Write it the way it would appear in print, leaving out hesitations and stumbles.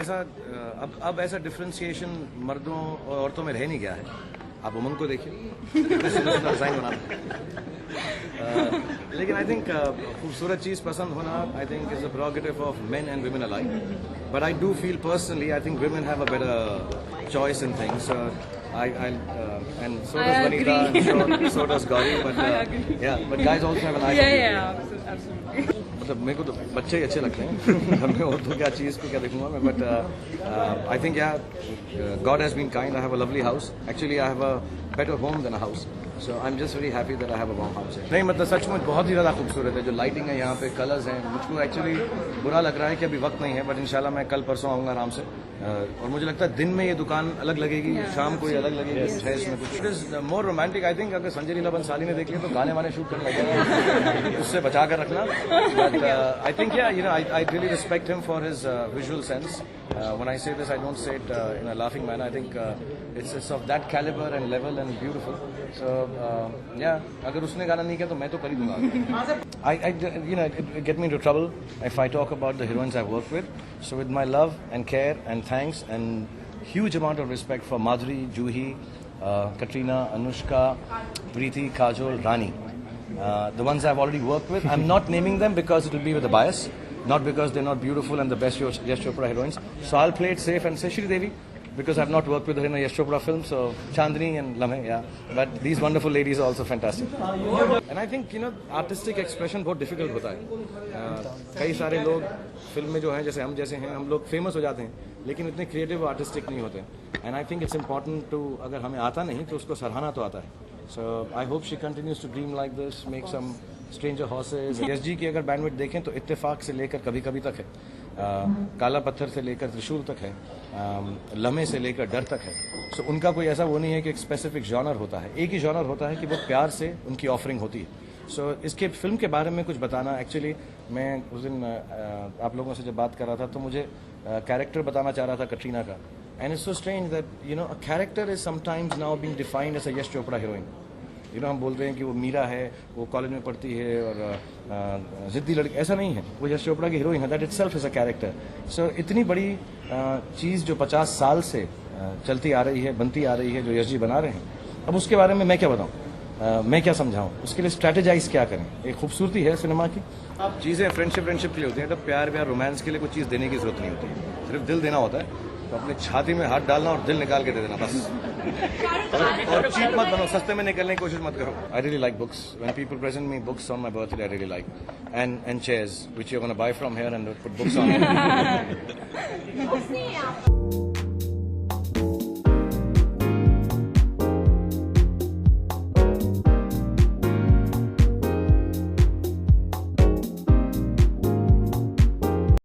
ऐसा अब ऐसा डिफ्रेंसिएशन मर्दों और औरतों में रह नहीं गया है। आप उमंग को देखिए, डिजाइन बना। लेकिन आई थिंक खूबसूरत चीज़ पसंद होना I think is a purgative of main and women alike, but I do feel personally I think women have a better choice in things. And so does Vanita, and so does Gauri, but yeah, but guys also have an eye. Yeah, absolutely. मतलब मेरे को तो बच्चे ही अच्छे लगते हैं घर में, और तो क्या चीज़ को क्या देखूंगा मैं, but I think God has been kind. I have a lovely house. Actually, I have a better home than a house. So I'm just very happy that I have a warm house. नहीं मतलब सचमुच बहुत ही ज़्यादा खूबसूरत है, जो lighting है यहाँ पे, कलर्स हैं। मुझको एक्चुअली बुरा लग रहा है कि अभी वक्त नहीं है, बट इंशाल्लाह मैं कल परसों आऊँगा आराम से। और मुझे लगता है दिन में ये दुकान अलग लगेगी, शाम को ये अलग लगेगी, है इसमें कुछ। It is more romantic I think. अगर संजय लीला बंसाली ने देख लिया तो गाने वाने शूट करने लगे, उससे बचा कर रखना। But I think I really respect him for his visual sense. When I say this, I don't say it in a laughing manner. I think it's of that caliber and level and beautiful. So yeah, अगर उसने गाना नहीं किया तो मैं तो कर ही दूंगा. It get me into trouble if I talk about the heroines I've worked with. So with my love and care and thanks and huge amount of respect for Madhuri, Juhi, Katrina, Anushka, Preeti, Kajol, Rani, the ones I've already worked with. I'm not naming them because it will be with a bias. Not because they're not beautiful and the best Yash Chopra heroines. So I'll play it safe and say Shri Devi, because I've not worked with her in a Yash Chopra film. So Chandni and Lamhe, yeah. But these wonderful ladies are also fantastic. And I think artistic expression बहुत difficult होता है. कई सारे लोग film में जो हैं, जैसे हम जैसे हैं, हम लोग फेमस हो जाते हैं, लेकिन इतने क्रिएटिव आर्टिस्टिक नहीं होते. And I think it's important to, अगर हमें आता नहीं तो उसको सराहना तो आता है. So I hope she continues to dream like this, make some stranger horses. Yash ji की अगर बैंडविड्थ देखें तो इत्तेफाक से लेकर कभी कभी तक है, काला पत्थर से लेकर त्रिशूल तक है, लम्हे से लेकर डर तक है. सो उनका कोई ऐसा वो नहीं है कि एक स्पेसिफिक जॉनर होता है, एक ही जॉनर होता है कि वो प्यार से उनकी ऑफरिंग होती है. सो इसके फिल्म के बारे में कुछ बताना, एक्चुअली मैं उस दिन आप लोगों से जब बात कर रहा था तो मुझे कैरेक्टर बताना चाह रहा था कटरीना का. And it's so strange that a character is sometimes now being defined as a Yash Chopra heroine. हम बोलते हैं कि वो मीरा है, वो कॉलेज में पढ़ती है और जिद्दी लड़की, ऐसा नहीं है. वो यश चोपड़ा की हीरोइन है. That itself is a character. So इतनी बड़ी चीज़ जो 50 साल से चलती आ रही है, बनती आ रही है, जो यश जी बना रहे हैं, अब उसके बारे में मैं क्या बताऊँ, मैं क्या समझाऊँ, उसके लिए स्ट्रैटेजाइज क्या करें. एक खूबसूरती है सिनेमा की. चीज़ें फ्रेंडशिप के लिए होती हैं. तो प्यार रोमांस के लिए कोई चीज़ देने की जरूरत नहीं होती, सिर्फ दिल देना होता है. तो अपने छाती में हाथ डालना और दिल निकाल के दे देना बस. और चीप मत बनो, सस्ते में निकलने की कोशिश मत करो. I really like books. When people present me books on my birthday, I really like. And chairs which you are gonna buy from here and put books on.